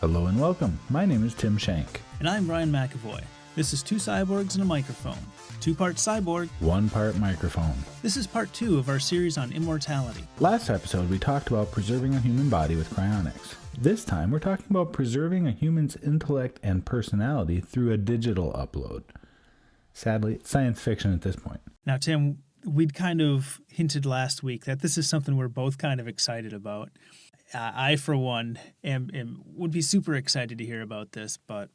Hello and welcome. My name is Tim Shank. And I'm Brian McAvoy. This is Two Cyborgs and a Microphone. 2-part cyborg, 1 part microphone. This is part 2 of our series on immortality. Last episode we talked about preserving a human body with cryonics. This time we're talking about preserving a human's intellect and personality through a digital upload. Sadly, it's science fiction at this point. Now, Tim, we'd kind of hinted last week that this is something we're both kind of excited about. I, for one, would be super excited to hear about this, but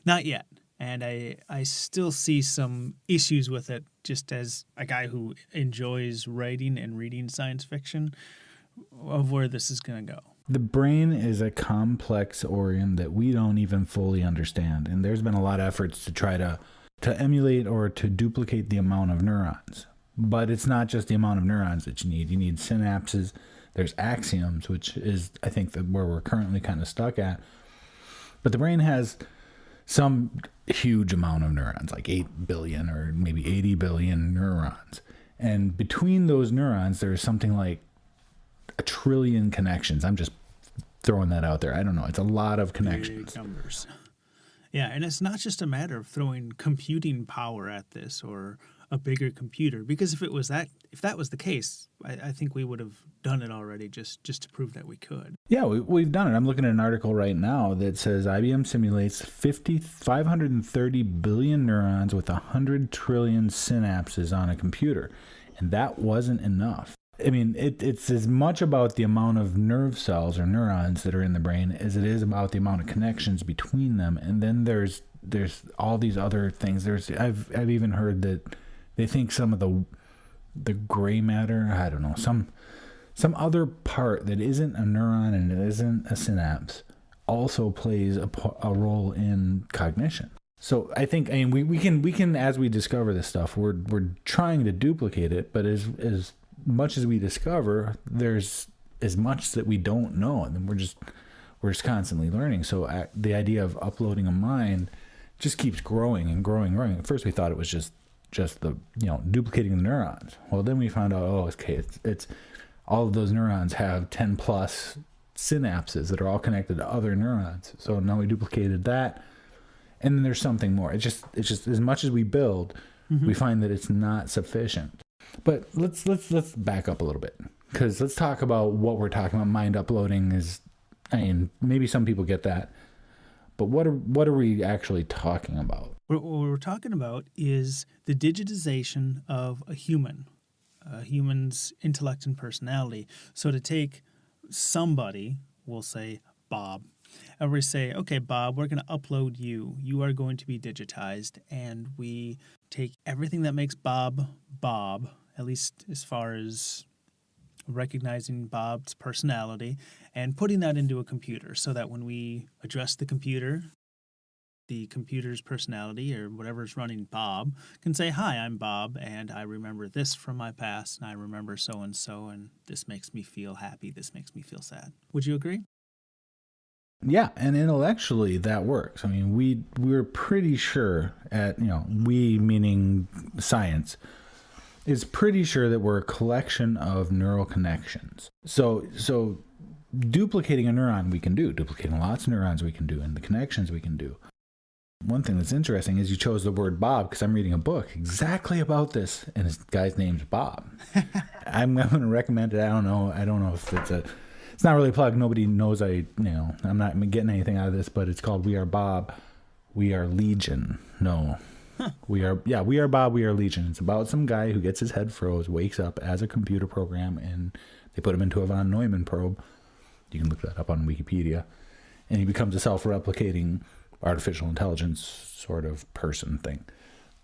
not yet. And I still see some issues with it, just as a guy who enjoys writing and reading science fiction, of where this is going to go. The brain is a complex organ that we don't even fully understand, and there's been a lot of efforts to try to emulate or to duplicate the amount of neurons. But it's not just the amount of neurons that you need. You need synapses. There's axioms, which is, I think, where we're currently kind of stuck at. But the brain has some huge amount of neurons, like 8 billion or maybe 80 billion neurons. And between those neurons, there's something like 1 trillion connections. I'm just throwing that out there. I don't know. It's a lot of connections. Big numbers. Yeah, and it's not just a matter of throwing computing power at this or a bigger computer, because if that was the case, I think we would have done it already just to prove that we could. Yeah, we've done it. I'm looking at an article right now that says IBM simulates 530 billion neurons with 100 trillion synapses on a computer, and that wasn't enough. I mean, it's as much about the amount of nerve cells or neurons that are in the brain as it is about the amount of connections between them. And then there's all these other things. I've even heard that they think some of the gray matter, I don't know, some other part that isn't a neuron and it isn't a synapse also plays a role in cognition. So I think, I mean, we can as we discover this stuff, we're trying to duplicate it, but as much as we discover, there's as much that we don't know, and then we're just constantly learning. So the idea of uploading a mind just keeps growing and growing and growing. At first we thought it was just the, duplicating the neurons. Well, then we found out, it's all of those neurons have 10 plus synapses that are all connected to other neurons. So now we duplicated that, and then there's something more. It's just as much as we build, we find that it's not sufficient. But let's back up a little bit, because let's talk about what we're talking about. Mind uploading is, I mean, maybe some people get that, but what are we actually talking about? What we're talking about is the digitization of a human's intellect and personality. So to take somebody, we'll say Bob, and we say, okay, Bob, we're going to upload you. You are going to be digitized, and we take everything that makes Bob, at least as far as recognizing Bob's personality, and putting that into a computer so that when we address the computer's personality or whatever's running Bob can say, hi, I'm Bob, and I remember this from my past, and I remember so-and-so, and this makes me feel happy, this makes me feel sad. Would you agree? Yeah, and intellectually that works. I mean, we're pretty sure we meaning science is pretty sure that we're a collection of neural connections. So duplicating a neuron we can do, duplicating lots of neurons we can do, and the connections we can do. One thing that's interesting is you chose the word Bob, because I'm reading a book exactly about this, and this guy's name's Bob. I'm going to recommend it. I don't know if it's not really a plug. Nobody knows I'm not getting anything out of this, but it's called We Are Bob, We Are Legion. No. Huh. We are Bob, We Are Legion. It's about some guy who gets his head froze, wakes up as a computer program, and they put him into a von Neumann probe. You can look that up on Wikipedia. And he becomes a self-replicating artificial intelligence sort of person thing.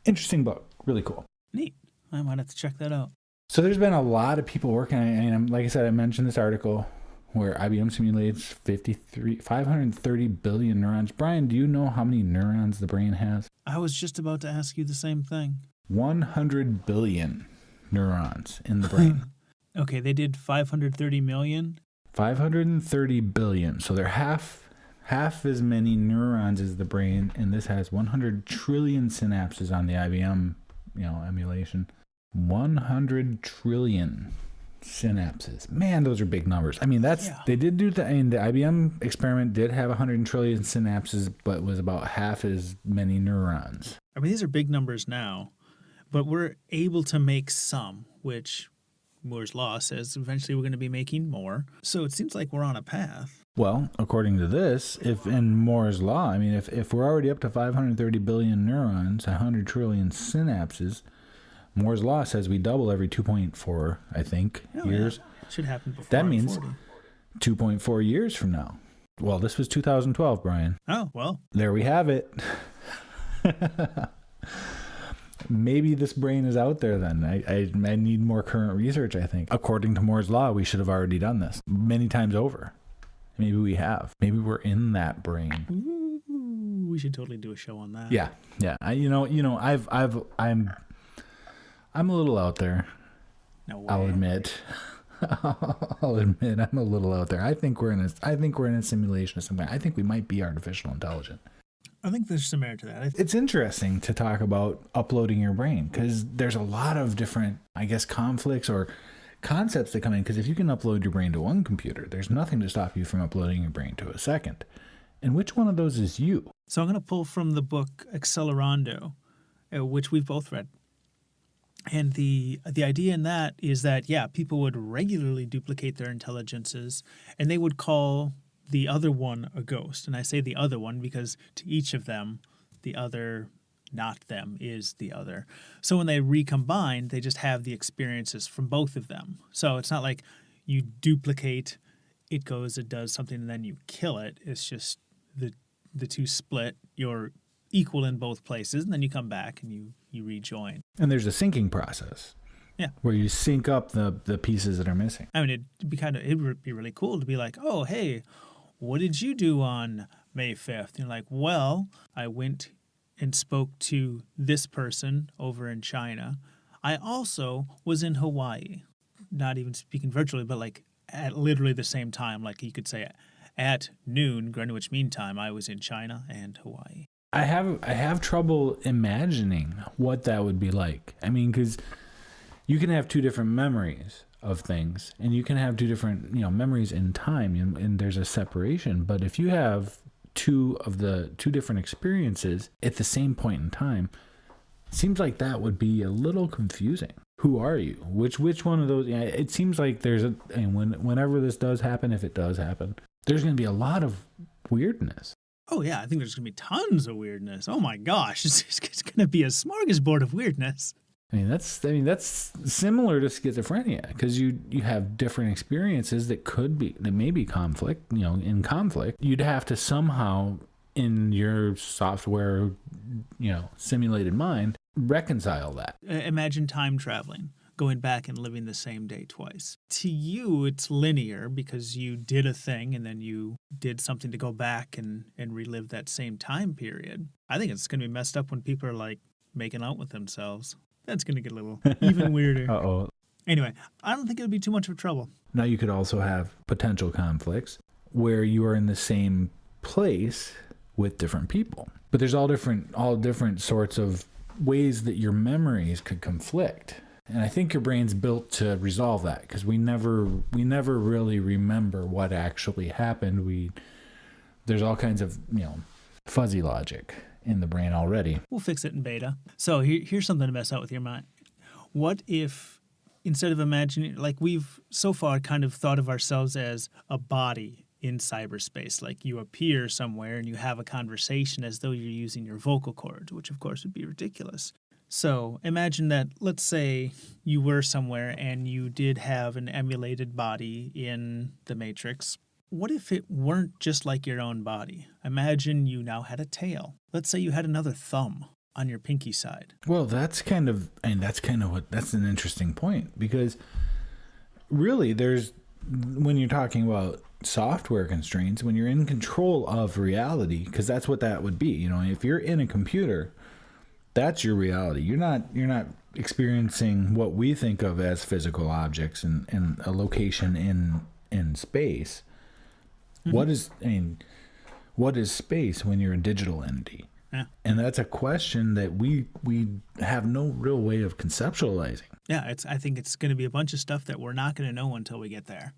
Interesting book. Really cool. Neat. I might have to check that out. So there's been a lot of people working on it. And like I said, I mentioned this article where IBM simulates 530 billion neurons. Brian, do you know how many neurons the brain has? I was just about to ask you the same thing. 100 billion neurons in the brain. Okay, they did 530 million? 530 billion. So they're half as many neurons as the brain, and this has 100 trillion synapses on the IBM, emulation. 100 trillion. synapses. Man, those are big numbers. I mean, Yeah. they did do the IBM experiment did have 100 trillion synapses, but was about half as many neurons. I mean, these are big numbers now, but we're able to make some, which Moore's law says eventually we're going to be making more. So it seems like we're on a path. Well, according to this, if in Moore's law, I mean, if we're already up to 530 billion neurons, 100 trillion synapses, Moore's law says we double every 2.4, I think, years. Yeah. Should happen before That I'm means 40. 2.4 years from now. Well, this was 2012, Brian. Oh, well. There we have it. Maybe this brain is out there then. I need more current research, I think. According to Moore's law, we should have already done this many times over. Maybe we have. Maybe we're in that brain. Ooh, we should totally do a show on that. Yeah. I'm a little out there. No way. I'll admit. I'll admit I'm a little out there. I think we're in a simulation of something. I think we might be artificial intelligence. I think there's some merit to that. It's interesting to talk about uploading your brain because there's a lot of different, I guess, conflicts or concepts that come in. Because if you can upload your brain to one computer, there's nothing to stop you from uploading your brain to a second. And which one of those is you? So I'm going to pull from the book Accelerando, which we've both read. And the idea in that is that, yeah, people would regularly duplicate their intelligences, and they would call the other one a ghost. And I say the other one because to each of them, the other, not them, is the other. So when they recombine, they just have the experiences from both of them. So it's not like you duplicate, it goes, it does something, and then you kill it. It's just the two split, you're equal in both places, and then you come back and you rejoin. And there's a syncing process. Yeah. Where you sync up the pieces that are missing. I mean, it would be really cool to be like, oh, hey, what did you do on May 5th? And you're like, well, I went and spoke to this person over in China. I also was in Hawaii, not even speaking virtually, but like at literally the same time. Like you could say at noon, Greenwich Mean Time, I was in China and Hawaii. I have trouble imagining what that would be like. I mean, because you can have two different memories of things, and you can have two different memories in time, and there's a separation. But if you have two different experiences at the same point in time, it seems like that would be a little confusing. Who are you? Which one of those? Yeah, it seems like whenever this does happen, if it does happen, there's going to be a lot of weirdness. Oh, yeah, I think there's going to be tons of weirdness. Oh, my gosh. It's going to be a smorgasbord of weirdness. I mean, that's similar to schizophrenia because you have different experiences that may be conflict, in conflict. You'd have to somehow, in your software, simulated mind, reconcile that. Imagine time traveling. Going back and living the same day twice. To you, it's linear because you did a thing and then you did something to go back and relive that same time period. I think it's going to be messed up when people are like making out with themselves. That's going to get a little even weirder. Uh-oh. Anyway, I don't think it would be too much of trouble. Now you could also have potential conflicts where you are in the same place with different people. But there's all different sorts of ways that your memories could conflict. And I think your brain's built to resolve that because we never really remember what actually happened. There's all kinds of fuzzy logic in the brain already. We'll fix it in beta. So here's something to mess out with your mind. What if instead of imagining, like we've so far kind of thought of ourselves as a body in cyberspace, like you appear somewhere and you have a conversation as though you're using your vocal cords, which of course would be ridiculous. So imagine that, let's say you were somewhere and you did have an emulated body in the Matrix. What if it weren't just like your own body? Imagine you now had a tail. Let's say you had another thumb on your pinky side. Well, that's an interesting point because really when you're talking about software constraints, when you're in control of reality, because that's what that would be. If you're in a computer, that's your reality. You're not experiencing what we think of as physical objects and a location in space. Mm-hmm. What is space when you're a digital entity? Yeah. And that's a question that we have no real way of conceptualizing. Yeah, I think it's going to be a bunch of stuff that we're not going to know until we get there.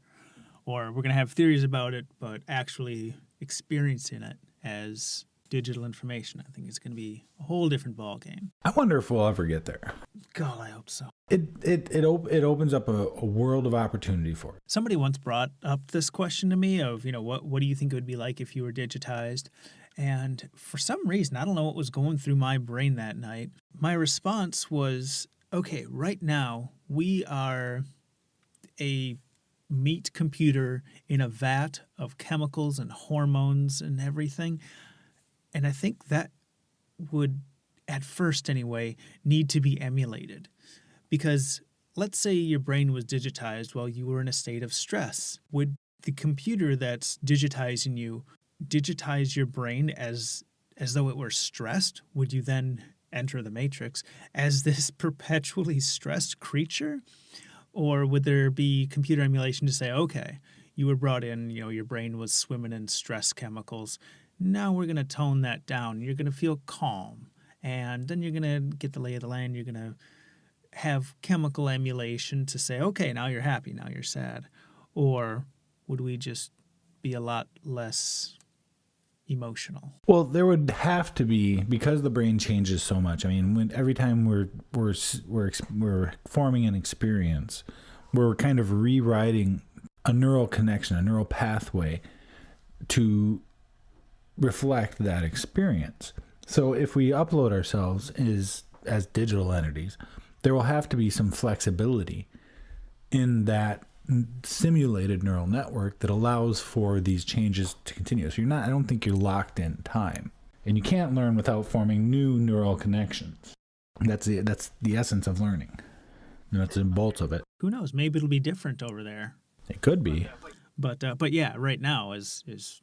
Or we're going to have theories about it, but actually experiencing it as digital information, I think it's going to be a whole different ball game. I wonder if we'll ever get there. God, I hope so. It opens up a world of opportunity for it. Somebody once brought up this question to me of, what do you think it would be like if you were digitized? And for some reason, I don't know what was going through my brain that night. My response was, okay, right now we are a meat computer in a vat of chemicals and hormones and everything. And I think that would, at first anyway, need to be emulated. Because let's say your brain was digitized while you were in a state of stress. Would the computer that's digitizing you digitize your brain as though it were stressed? Would you then enter the matrix as this perpetually stressed creature? Or would there be computer emulation to say, okay, you were brought in, your brain was swimming in stress chemicals. Now we're going to tone that down. You're going to feel calm. And then you're going to get the lay of the land. You're going to have chemical emulation to say, okay, now you're happy, now you're sad. Or would we just be a lot less emotional? Well, there would have to be, because the brain changes so much. I mean, every time we're forming an experience, we're kind of rewriting a neural connection, a neural pathway to reflect that experience. So if we upload ourselves as digital entities, there will have to be some flexibility in that simulated neural network that allows for these changes to continue. So I don't think you're locked in time, and you can't learn without forming new neural connections. That's the essence of learning. That's the bolts of it. Who knows? Maybe it'll be different over there. It could be. But yeah, right now is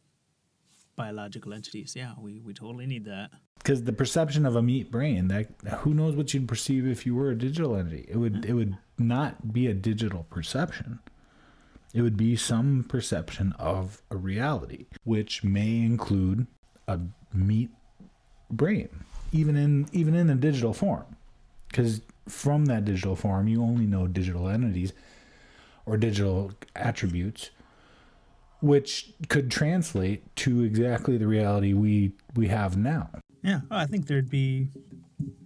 biological entities. Yeah, we totally need that. Because the perception of a meat brain, that who knows what you'd perceive if you were a digital entity? It would not be a digital perception. It would be some perception of a reality, which may include a meat brain, even in a digital form. Because from that digital form, you only know digital entities or digital attributes, which could translate to exactly the reality we have now. Yeah, I think there'd be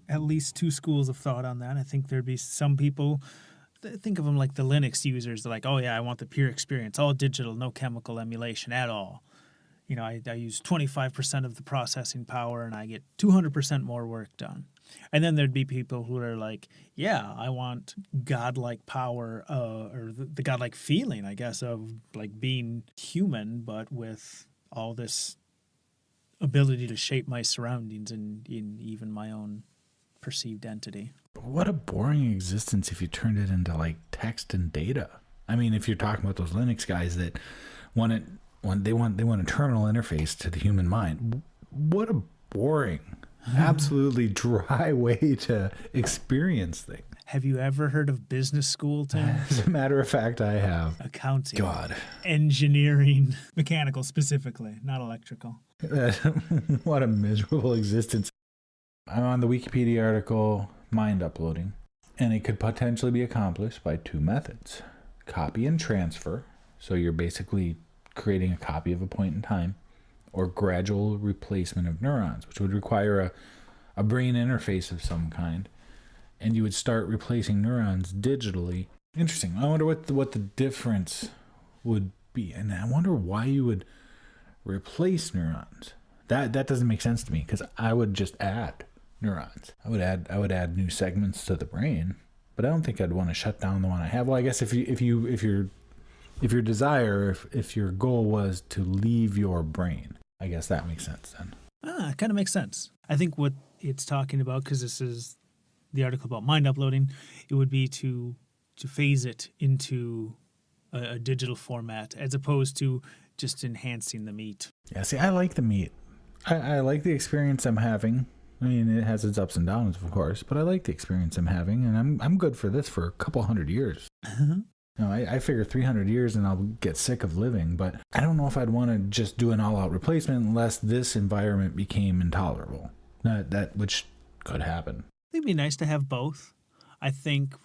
at least two schools of thought on that. I think there'd be some people, think of them like the Linux users. They're like, oh yeah, I want the pure experience, all digital, no chemical emulation at all. I use 25% of the processing power and I get 200% more work done. And then there'd be people who are like, yeah, I want godlike power, or the godlike feeling, I guess, of like being human, but with all this ability to shape my surroundings and in even my own perceived entity. What a boring existence if you turned it into like text and data. I mean, if you're talking about those Linux guys that they want a terminal interface to the human mind. What a boring, absolutely dry way to experience things. Have you ever heard of business school, Tim? As a matter of fact, I have. Accounting. God. Engineering. Mechanical specifically, not electrical. What a miserable existence. I'm on the Wikipedia article, mind uploading, and it could potentially be accomplished by two methods. Copy and transfer, so you're basically creating a copy of a point in time, or gradual replacement of neurons, which would require a brain interface of some kind, and you would start replacing neurons digitally. Interesting. I wonder what the difference would be, and I wonder why you would replace neurons. That doesn't make sense to me, because I would just add neurons. I would add new segments to the brain, but I don't think I'd want to shut down the one I have. Well, I guess if your desire, if your goal was to leave your brain, I guess that makes sense then. It kind of makes sense. I think what it's talking about, because this is the article about mind uploading, it would be to phase it into a digital format as opposed to just enhancing the meat. Yeah, see, I like the meat. I like the experience I'm having. I mean, it has its ups and downs, of course, but I like the experience I'm having, and I'm good for this for a couple hundred years. I figure 300 years and I'll get sick of living, but I don't know if I'd want to just do an all-out replacement unless this environment became intolerable. That which could happen. It'd be nice to have both. I think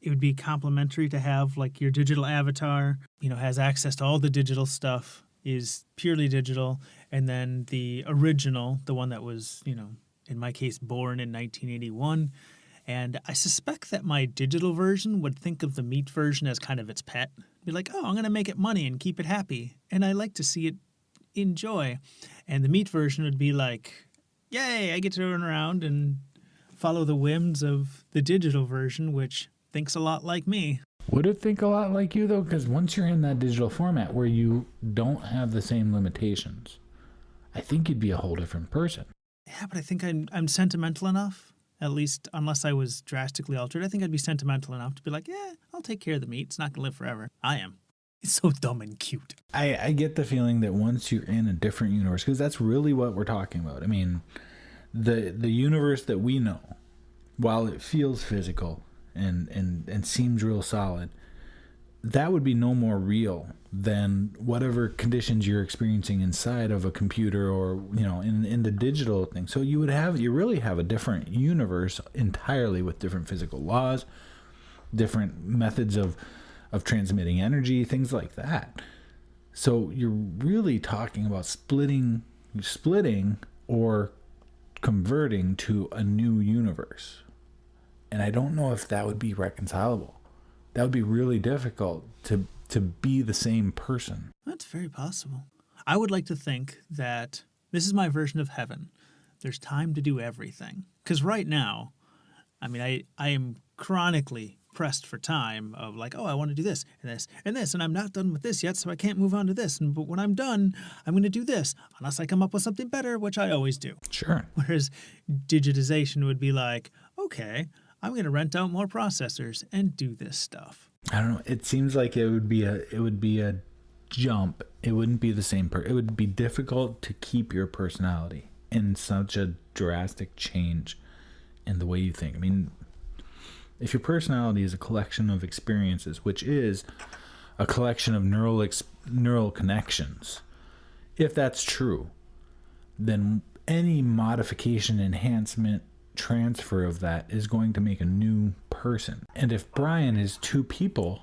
it would be complementary to have like your digital avatar, has access to all the digital stuff, is purely digital, and then the original, the one that was, in my case, born in 1981. And I suspect that my digital version would think of the meat version as kind of its pet. Be like, oh, I'm going to make it money and keep it happy. And I like to see it enjoy. And the meat version would be like, yay, I get to run around and follow the whims of the digital version, which thinks a lot like me. Would it think a lot like you, though? Because once you're in that digital format where you don't have the same limitations, I think you'd be a whole different person. Yeah, but I think I'm sentimental enough, at least unless I was drastically altered. I think I'd be sentimental enough to be like, yeah, I'll take care of the meat. It's not going to live forever. I am. It's so dumb and cute. I get the feeling that once you're in a different universe, because that's really what we're talking about. I mean, the universe that we know, while it feels physical and seems real solid, that would be no more real than whatever conditions you're experiencing inside of a computer or, in the digital thing. So you really have a different universe entirely with different physical laws, different methods of transmitting energy, things like that. So you're really talking about splitting or converting to a new universe. And I don't know if that would be reconcilable. That would be really difficult to be the same person. That's very possible. I would like to think that this is my version of heaven. There's time to do everything. Because right now, I am chronically pressed for time of like, oh, I want to do this and this and this, and I'm not done with this yet, so I can't move on to this. But when I'm done, I'm going to do this, unless I come up with something better, which I always do. Sure. Whereas digitization would be like, okay, I'm going to rent out more processors and do this stuff. I don't know. It seems like it would be a jump. It wouldn't be the same. It would be difficult to keep your personality in such a drastic change in the way you think. I mean, if your personality is a collection of experiences, which is a collection of neural connections, if that's true, then any modification, enhancement, transfer of that is going to make a new person. And if Brian is two people,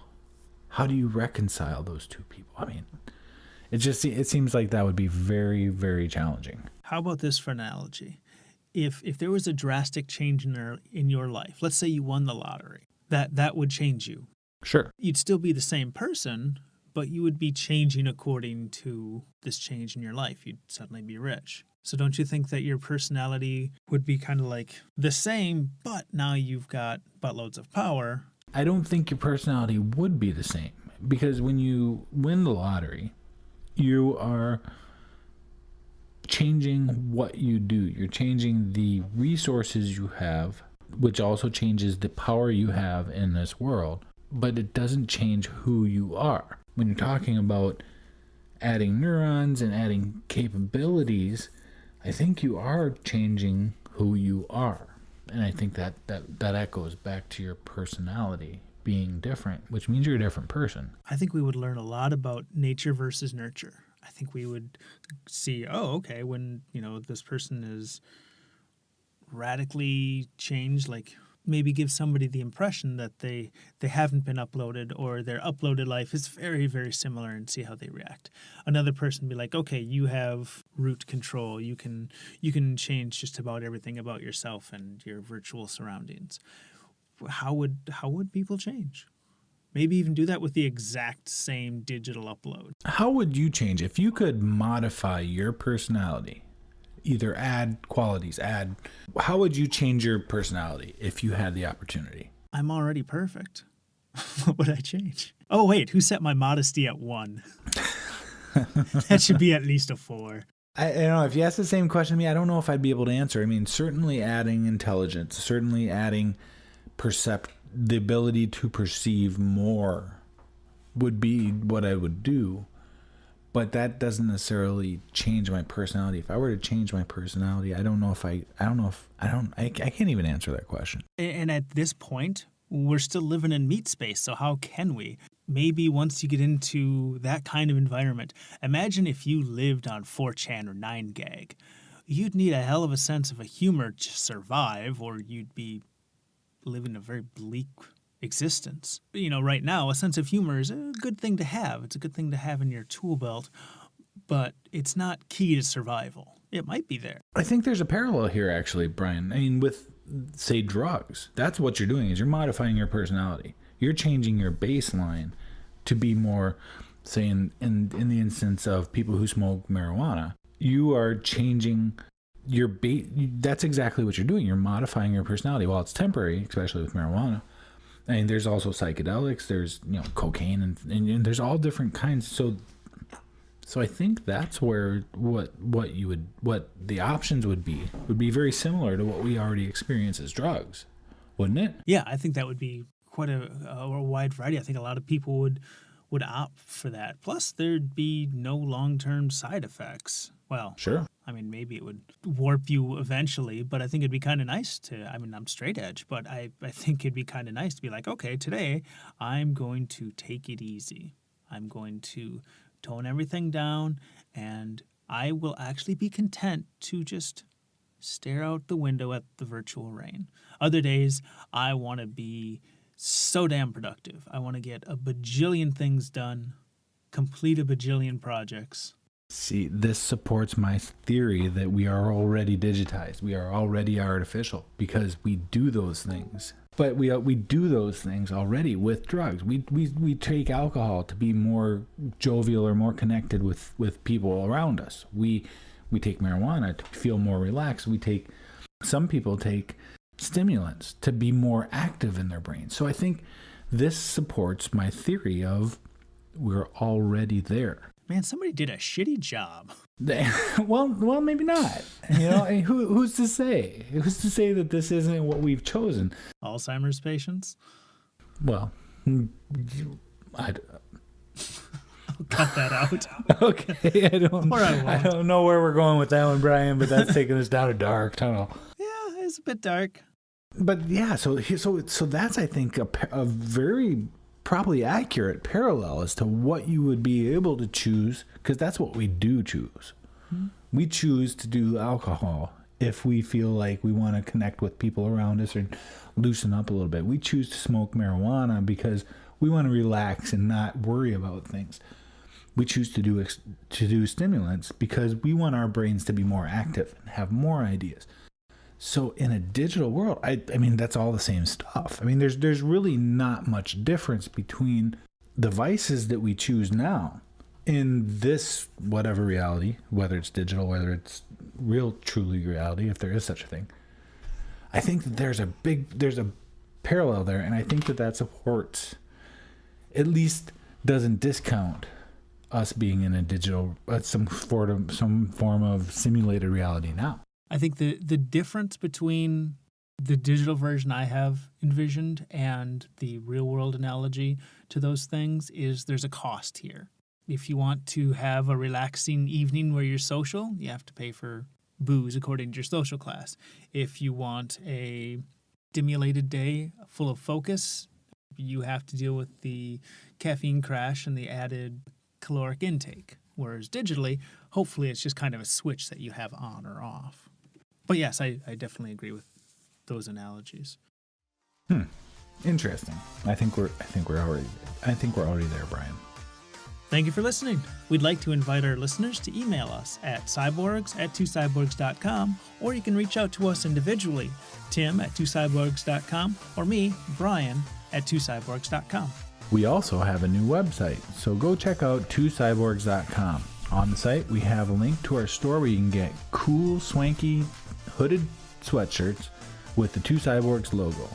how do you reconcile those two people? I mean, it seems like that would be very, very challenging. How about this for an analogy? If there was a drastic change in your life, let's say you won the lottery, that would change you. Sure. You'd still be the same person, but you would be changing according to this change in your life. You'd suddenly be rich. So don't you think that your personality would be kind of like the same, but now you've got buttloads of power? I don't think your personality would be the same, because when you win the lottery, you are changing what you do. You're changing the resources you have, which also changes the power you have in this world, but it doesn't change who you are. When you're talking about adding neurons and adding capabilities, I think you are changing who you are. And I think that echoes back to your personality being different, which means you're a different person. I think we would learn a lot about nature versus nurture. I think we would see, oh, okay, when, this person is radically changed, like maybe give somebody the impression that they haven't been uploaded, or their uploaded life is very, very similar, and see how they react. Another person be like, okay, you have root control. You can change just about everything about yourself and your virtual surroundings. How would people change? Maybe even do that with the exact same digital upload. How would you change if you could modify your personality? Either add qualities, how would you change your personality if you had the opportunity? I'm already perfect. What would I change? Oh, wait, who set my modesty at 1? That should be at least a 4. I don't know. If you ask the same question to me, I don't know if I'd be able to answer. I mean, certainly adding intelligence, certainly adding the ability to perceive more would be what I would do. But that doesn't necessarily change my personality. If I were to change my personality, I can't even answer that question. And at this point, we're still living in meat space, so how can we? Maybe once you get into that kind of environment, imagine if you lived on 4chan or 9gag. you'd need a hell of a sense of a humor to survive, or you'd be living a very bleak existence. Right now, a sense of humor is a good thing to have. It's a good thing to have in your tool belt, but it's not key to survival. It might be there. I think there's a parallel here, actually, Brian. I mean, with, say, drugs, that's what you're doing, is you're modifying your personality. You're changing your baseline to be more, say, in the instance of people who smoke marijuana, you are changing your that's exactly what you're doing. You're modifying your personality. While it's temporary, especially with marijuana. I mean, there's also psychedelics, there's, cocaine, and there's all different kinds. So I think that's where what the options would be very similar to what we already experience as drugs, wouldn't it? Yeah, I think that would be quite a wide variety. I think a lot of people would opt for that. Plus, there'd be no long-term side effects. Well, sure. I mean, maybe it would warp you eventually, but I think it'd be kind of nice I'm straight edge, but I think it'd be kind of nice to be like, okay, today I'm going to take it easy. I'm going to tone everything down, and I will actually be content to just stare out the window at the virtual rain. Other days, I want to be so damn productive. I want to get a bajillion things done, complete a bajillion projects. See, this supports my theory that we are already digitized. We are already artificial because we do those things. But we do those things already with drugs. We take alcohol to be more jovial or more connected with people around us. We take marijuana to feel more relaxed. Some people take stimulants to be more active in their brain. So I think this supports my theory of we're already there. Man, somebody did a shitty job. Well, maybe not. Who's to say? Who's to say that this isn't what we've chosen? Alzheimer's patients? Well, I'll cut that out. Okay, I don't know where we're going with that one, Brian, but that's taking us down a dark tunnel. Yeah, it's a bit dark. But yeah, so that's, I think, a very probably accurate parallel as to what you would be able to choose, because that's what we do choose. Mm-hmm. We choose to do alcohol if we feel like we want to connect with people around us or loosen up a little bit. We choose to smoke marijuana because we want to relax and not worry about things. We choose to do stimulants because we want our brains to be more active and have more ideas. So in a digital world, I mean, that's all the same stuff. I mean, there's really not much difference between the vices that we choose now in this whatever reality, whether it's digital, whether it's real, truly reality, if there is such a thing. I think that there's a parallel there, and I think that supports, at least doesn't discount us being in a digital, some form of simulated reality now. I think the difference between the digital version I have envisioned and the real world analogy to those things is there's a cost here. If you want to have a relaxing evening where you're social, you have to pay for booze according to your social class. If you want a stimulated day full of focus, you have to deal with the caffeine crash and the added caloric intake. Whereas digitally, hopefully it's just kind of a switch that you have on or off. But yes, I definitely agree with those analogies. Interesting. I think we're already there, Brian. Thank you for listening. We'd like to invite our listeners to email us at cyborgs@twocyborgs.com, or you can reach out to us individually, Tim@twocyborgs.com, or me, Brian, @twocyborgs.com. We also have a new website, so go check out twocyborgs.com. On the site, we have a link to our store where you can get cool, swanky, hooded sweatshirts with the Two Cyborgs logo.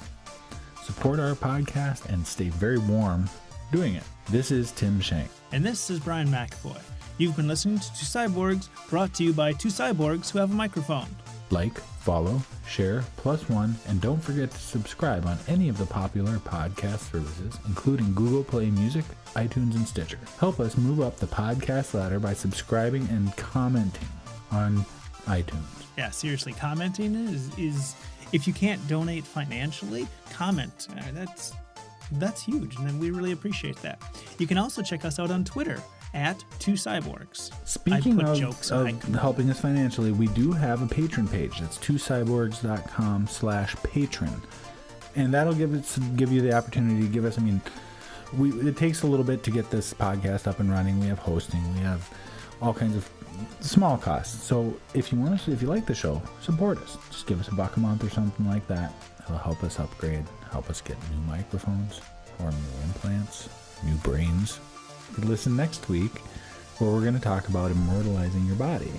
Support our podcast and stay very warm doing it. This is Tim Shank. And this is Brian McAvoy. You've been listening to Two Cyborgs, brought to you by two cyborgs who have a microphone. Like, follow, share, +1, and don't forget to subscribe on any of the popular podcast services, including Google Play Music, iTunes, and Stitcher. Help us move up the podcast ladder by subscribing and commenting on iTunes. Yeah, seriously, commenting is if you can't donate financially, comment. That's huge, and we really appreciate that. You can also check us out on Twitter at 2cyborgs. Speaking I put of, jokes of on. helping us financially, we do have a patron page. That's 2cyborgs.com/patron. And that'll give you the opportunity to give us, it takes a little bit to get this podcast up and running. We have hosting, we have all kinds of small costs. So if you like the show, support us. Just give us $1 a month or something like that. It'll help us upgrade, help us get new microphones or new implants, new brains. Listen next week where we're going to talk about immortalizing your body.